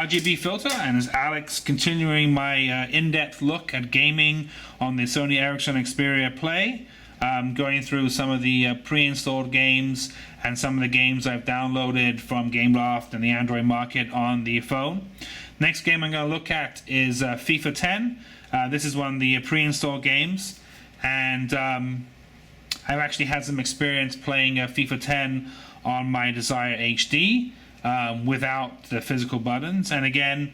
RGB filter, and it's Alex continuing my in-depth look at gaming on the Sony Ericsson Xperia Play, going through some of the pre-installed games and some of the games I've downloaded from Gameloft and the Android market on the phone. Next game I'm going to look at is FIFA 10. This is one of the pre-installed games, and I've actually had some experience playing FIFA 10 on my Desire HD without the physical buttons. And again,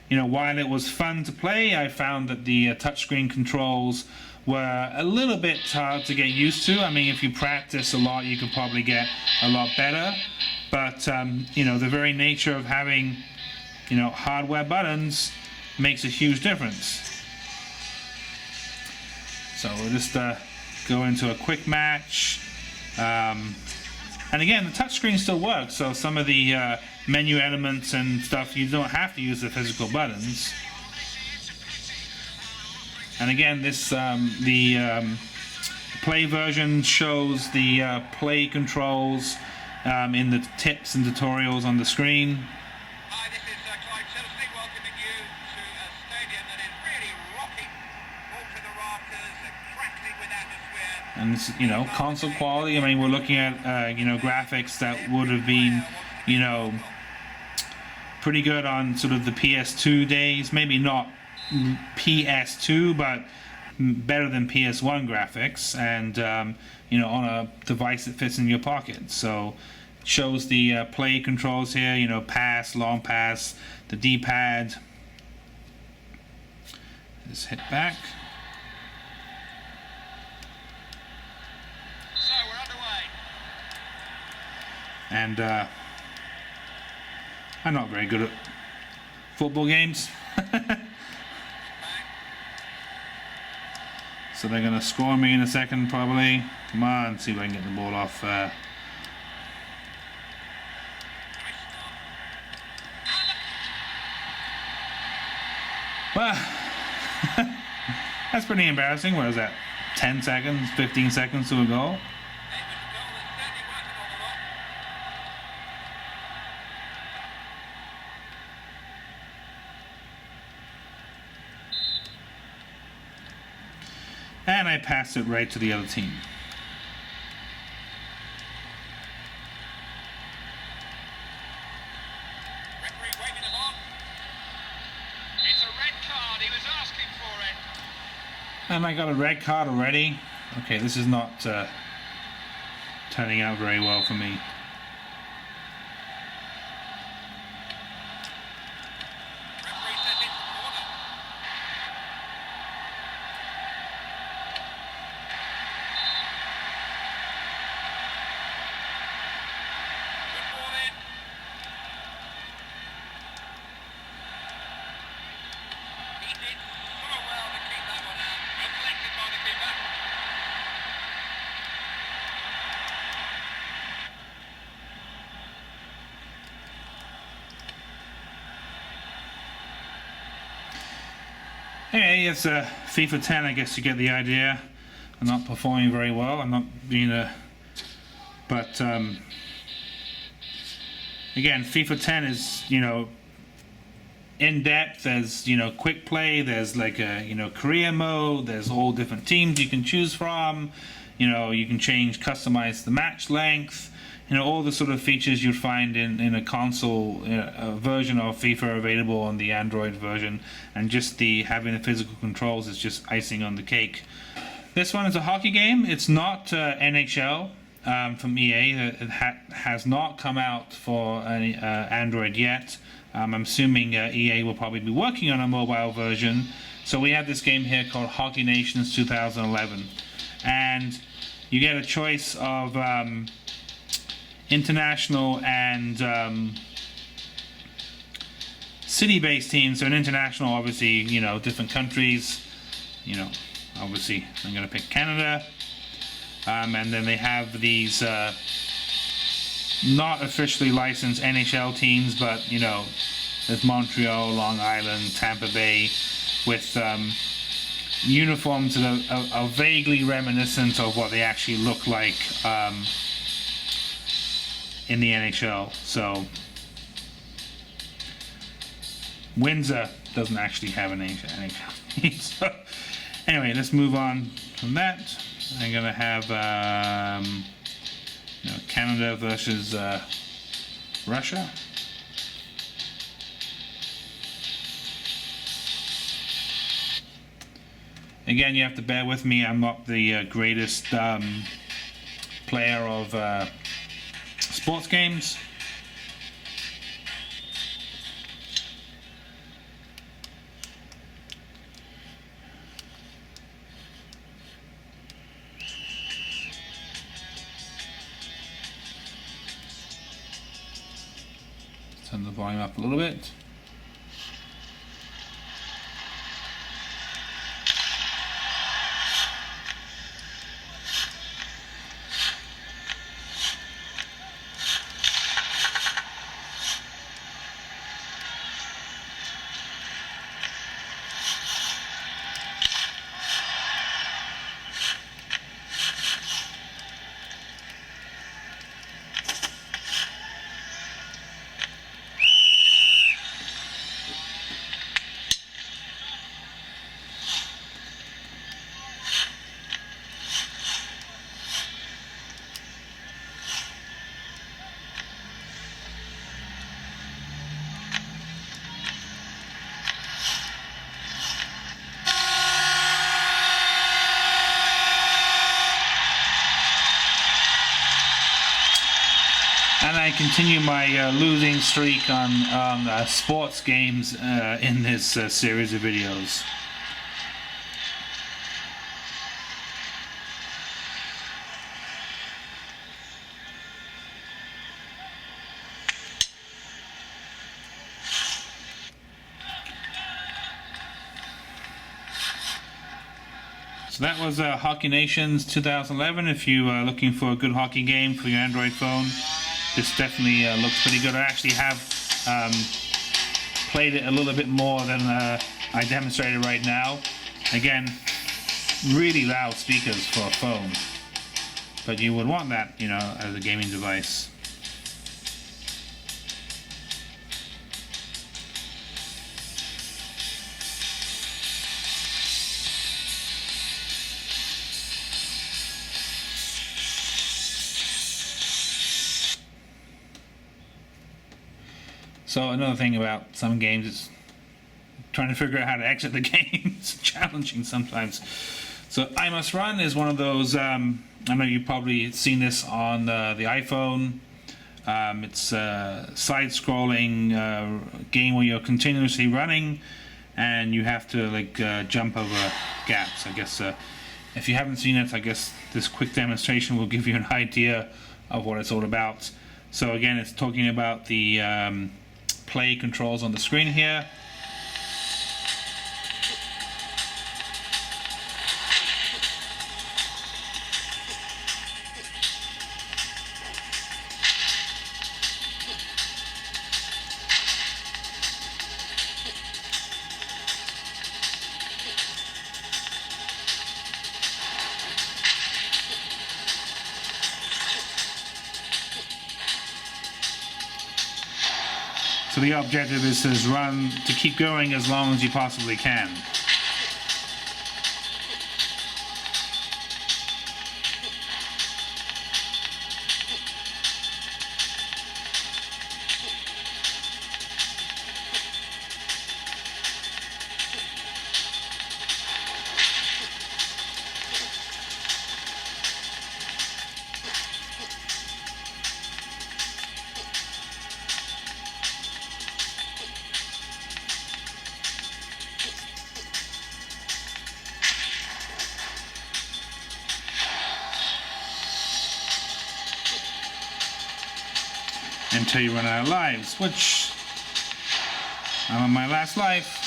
you know, while it was fun to play, I found that the touchscreen controls were a little bit hard to get used to. I mean, if you practice a lot, you could probably get a lot better. But you know, the very nature of having, you know, hardware buttons makes a huge difference. So we'll just go into a quick match. And again, the touchscreen still works, so some of the menu elements and stuff, you don't have to use the physical buttons. And again, this the Play version shows the play controls in the tips and tutorials on the screen. Hi, this is welcoming you to a stadium that is really rocking. Ball to the rafters, crackling with atmosphere. And this, you know, console quality. I mean, we're looking at you know, graphics that would have been, you know, pretty good on sort of the PS2 days. Maybe not PS2, but better than PS1 graphics, and you know, on a device that fits in your pocket. So it shows the play controls here, you know, pass, long pass, the D-pad. Just hit back. So we're underway. And I'm not very good at football games. So they're going to score me in a second, probably. Come on, see if I can get the ball off. Well, that's pretty embarrassing. What is that? 10 seconds, 15 seconds to a goal? And I passed it right to the other team. Referee waving them on. It's a red card. He was asking for it. And I got a red card already. Okay, this is not turning out very well for me. Referee says it's a corner. Good ball in. He did so well to keep that one out. Deflected by the keeper. Hey, it's FIFA 10, I guess you get the idea. I'm not performing very well. I'm not being a... But, again, FIFA 10 is, you know, in-depth. There's, you know, quick play. There's like a, you know, career mode. There's all different teams you can choose from. You know, you can customize the match length. You know, all the sort of features you'd find in a console version of FIFA available on the Android version, and just having the physical controls is just icing on the cake. This one is a hockey game. It's not NHL from EA. It has not come out for Android yet. I'm assuming EA will probably be working on a mobile version. So we have this game here called Hockey Nations 2011, and you get a choice of international and city-based teams. So an international, obviously, you know, different countries. You know, obviously, I'm going to pick Canada. And then they have these not officially licensed NHL teams, but, you know, there's Montreal, Long Island, Tampa Bay, with uniforms that are vaguely reminiscent of what they actually look like in the NHL. So Windsor doesn't actually have any so anyway, let's move on from that. I'm gonna have Canada versus Russia. Again, you have to bear with me. I'm not the greatest player of sports games. Turn the volume up a little bit. And I continue my losing streak on sports games in this series of videos. So that was Hockey Nations 2011. If you are looking for a good hockey game for your Android phone, this definitely looks pretty good. I actually have played it a little bit more than I demonstrated right now. Again, really loud speakers for a phone, but you would want that, you know, as a gaming device. So another thing about some games is trying to figure out how to exit the game. It's challenging sometimes. So I Must Run is one of those, I know you've probably seen this on the iPhone. It's a side-scrolling game where you're continuously running and you have to like jump over gaps. I guess if you haven't seen it, I guess this quick demonstration will give you an idea of what it's all about. So again, it's talking about the play controls on the screen here. So the objective is to run, to keep going as long as you possibly can. Until you run out of lives, which I'm on my last life.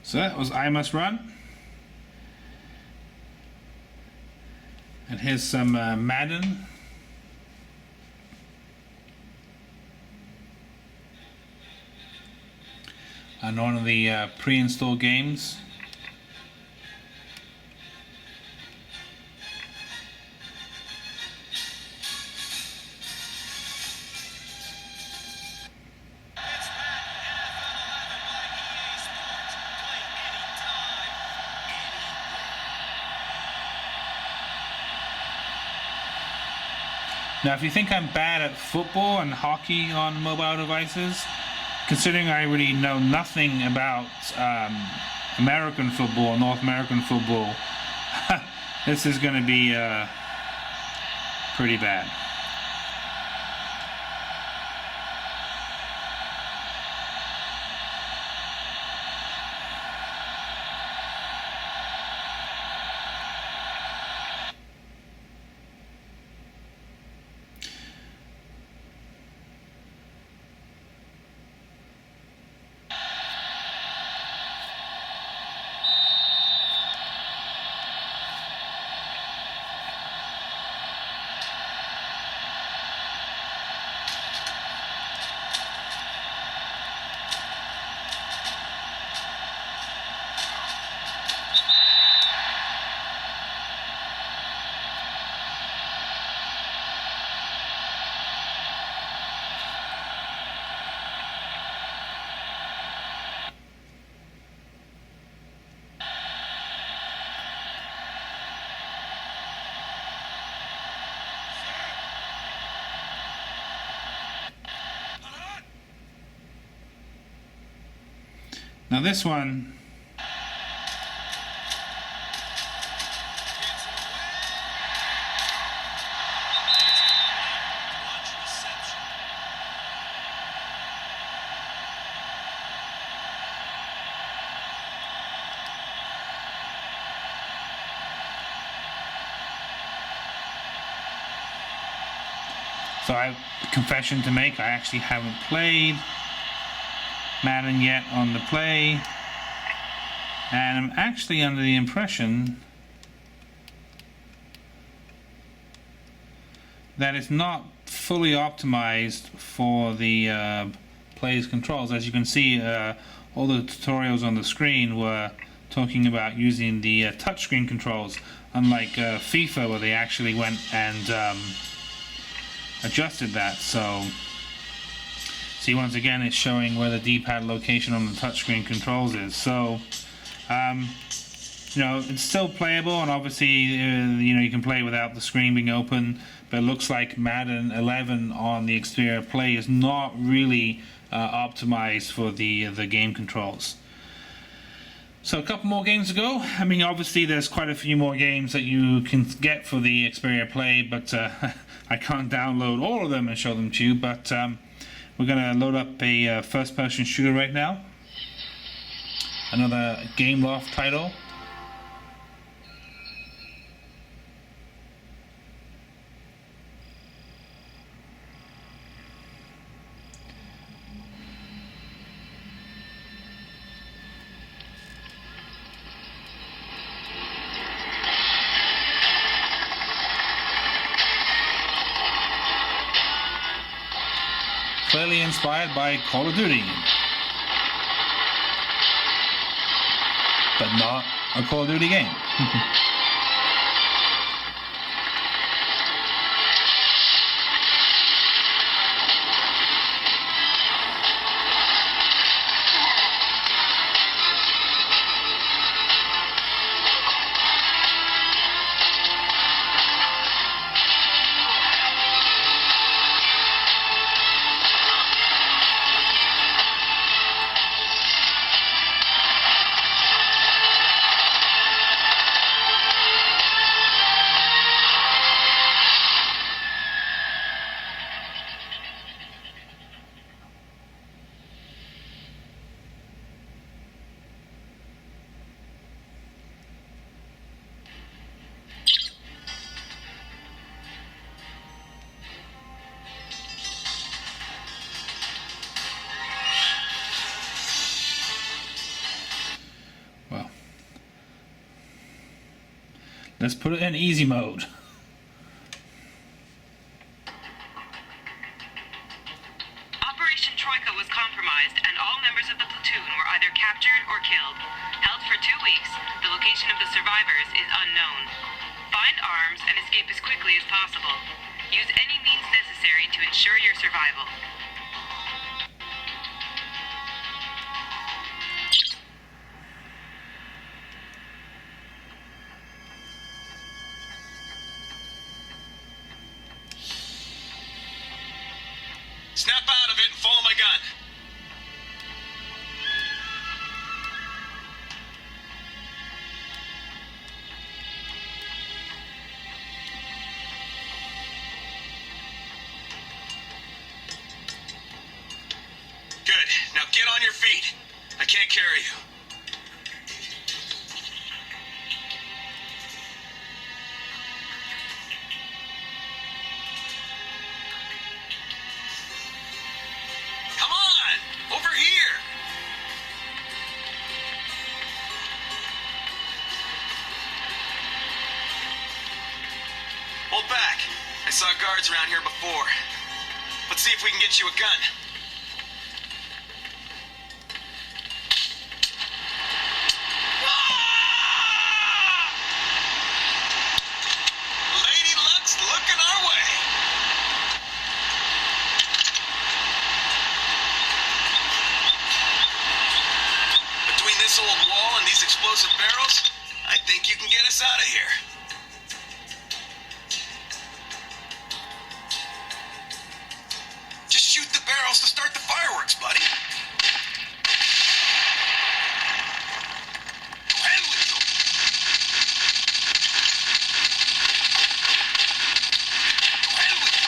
So that was I Must Run. And here's some Madden. And one of the pre-installed games. Now, if you think I'm bad at football and hockey on mobile devices, considering I really know nothing about American football, North American football, this is going to be pretty bad. Now this one, so I have a confession to make. I actually haven't played Madden yet on the Play, and I'm actually under the impression that it's not fully optimized for the Play's controls. As you can see, all the tutorials on the screen were talking about using the touchscreen controls, unlike FIFA, where they actually went and adjusted that. So see, once again, it's showing where the D-pad location on the touchscreen controls is. So, you know, it's still playable, and obviously, you know, you can play without the screen being open. But it looks like Madden 11 on the Xperia Play is not really optimized for the game controls. So a couple more games to go. I mean, obviously, there's quite a few more games that you can get for the Xperia Play, but I can't download all of them and show them to you. But we're going to load up a first-person shooter right now. Another Game Loft title. Clearly inspired by Call of Duty, but not a Call of Duty game. Let's put it in easy mode. Operation Troika was compromised and all members of the platoon were either captured or killed. Held for 2 weeks, the location of the survivors is unknown. Find arms and escape as quickly as possible. Use any means necessary to ensure your survival. Snap out of it and follow my gun. Good. Now get on your feet. I can't carry you. Come on! Over here! Hold back. I saw guards around here before. Let's see if we can get you a gun. Lady Luck's looking our way. Between this old wall and these explosive barrels, I think you can get us out of here. Just shoot the barrels to start the fireworks, buddy. To hell with you. To hell with you.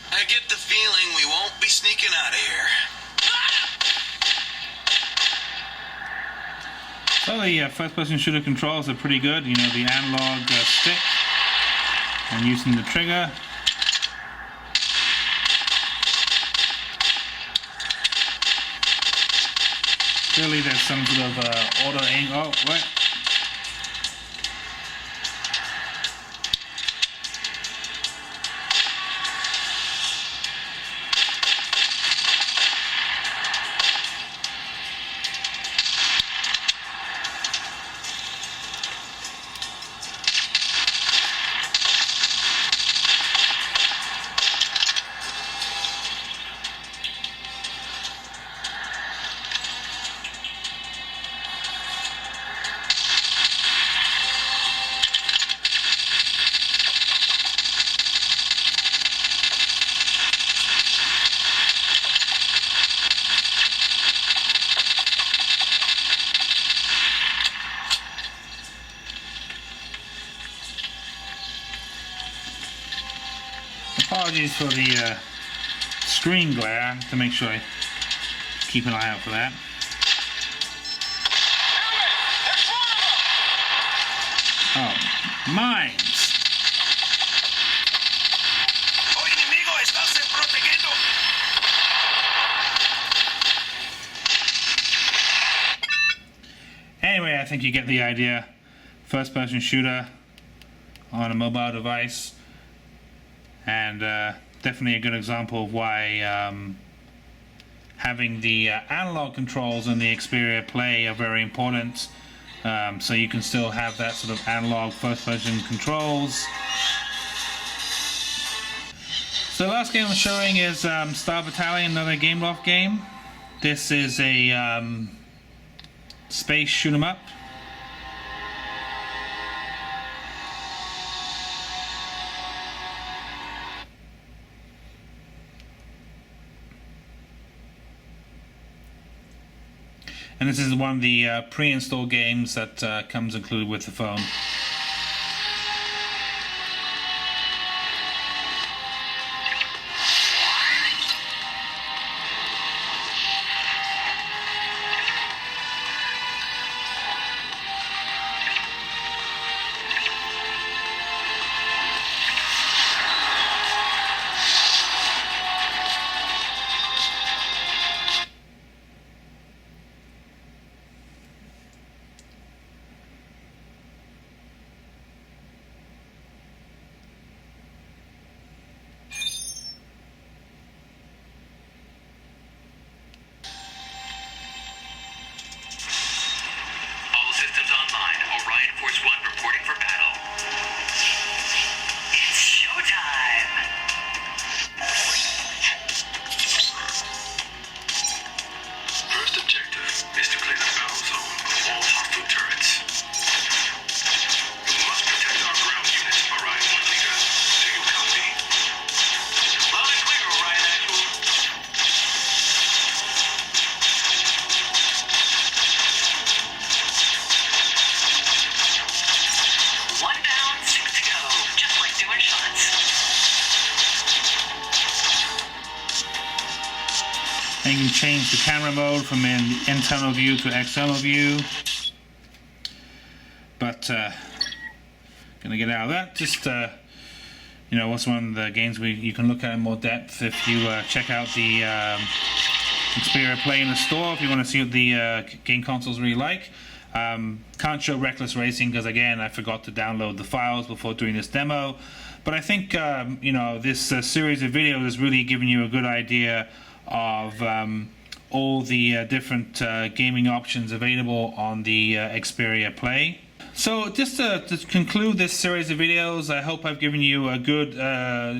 I get the feeling we won't be sneaking out of here. So the first-person shooter controls are pretty good. You know, the analog stick and using the trigger. Clearly there's some sort of auto aim. Oh, what? Apologies for the screen glare, to make sure I keep an eye out for that. Oh, mines! ¡Oh, enemigo! ¡Estás protegiendo! Anyway, I think you get the idea. First-person shooter on a mobile device. And definitely a good example of why having the analog controls in the Xperia Play are very important. So you can still have that sort of analog first-person controls. So the last game I'm showing is Star Battalion, another Gameloft game. This is a space shoot 'em up. And this is one of the pre-installed games that comes included with the phone. And you can change the camera mode from an internal view to external view. But gonna get out of that. Just you know, what's one of the games you can look at in more depth if you check out the Xperia Play in the store, if you want to see what the game console's really like. Can't show Reckless Racing because, again, I forgot to download the files before doing this demo. But I think you know, this series of videos has really given you a good idea of all the different gaming options available on the Xperia Play. So just to conclude this series of videos, I hope I've given you a good,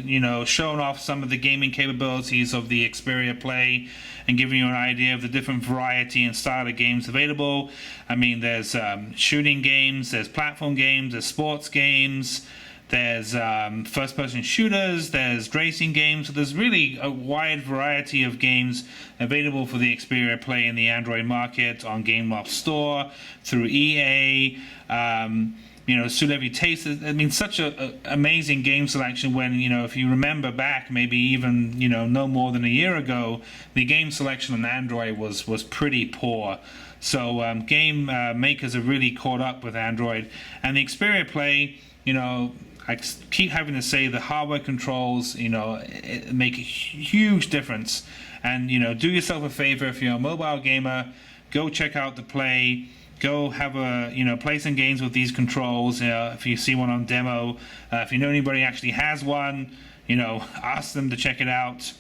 you know, shown off some of the gaming capabilities of the Xperia Play and giving you an idea of the different variety and style of games available. I mean, there's shooting games, there's platform games, there's sports games, there's first-person shooters, there's racing games. So there's really a wide variety of games available for the Xperia Play in the Android market on GameLoft Store, through EA, you know, Suit Every Taste. I mean, such a amazing game selection when, you know, if you remember back, maybe even, you know, no more than a year ago, the game selection on Android was pretty poor. So game makers have really caught up with Android. And the Xperia Play, you know, I keep having to say the hardware controls, you know, make a huge difference. And, you know, do yourself a favor if you're a mobile gamer, go check out the Play, go have a, you know, play some games with these controls. If you see one on demo, if you know anybody actually has one, you know, ask them to check it out.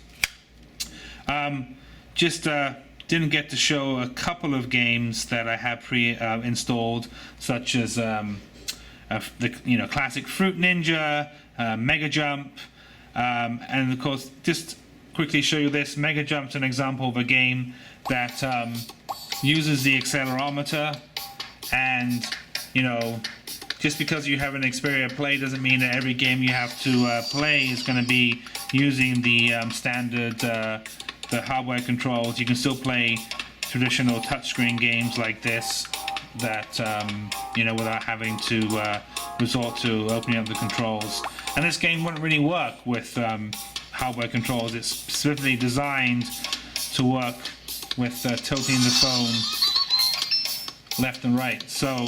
Just didn't get to show a couple of games that I have pre-installed, such as the, you know, classic Fruit Ninja, Mega Jump, and of course, just quickly show you this. Mega Jump's an example of a game that uses the accelerometer, and, you know, just because you have an Xperia Play doesn't mean that every game you have to play is going to be using the standard the hardware controls. You can still play traditional touchscreen games like this that you know, without having to resort to opening up the controls. And this game wouldn't really work with hardware controls. It's specifically designed to work with tilting the phone left and right. So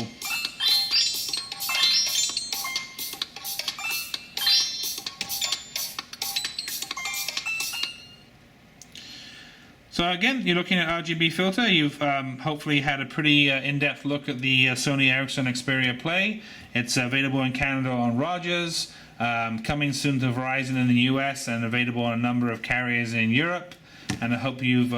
again, you're looking at RGB filter. You've hopefully had a pretty in-depth look at the Sony Ericsson Xperia Play. It's available in Canada on Rogers, coming soon to Verizon in the US, and available on a number of carriers in Europe. And I hope you've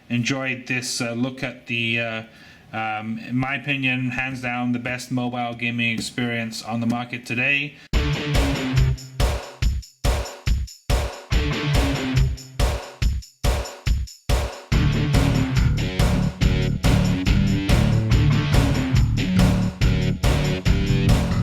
enjoyed this look at the, in my opinion, hands down the best mobile gaming experience on the market today.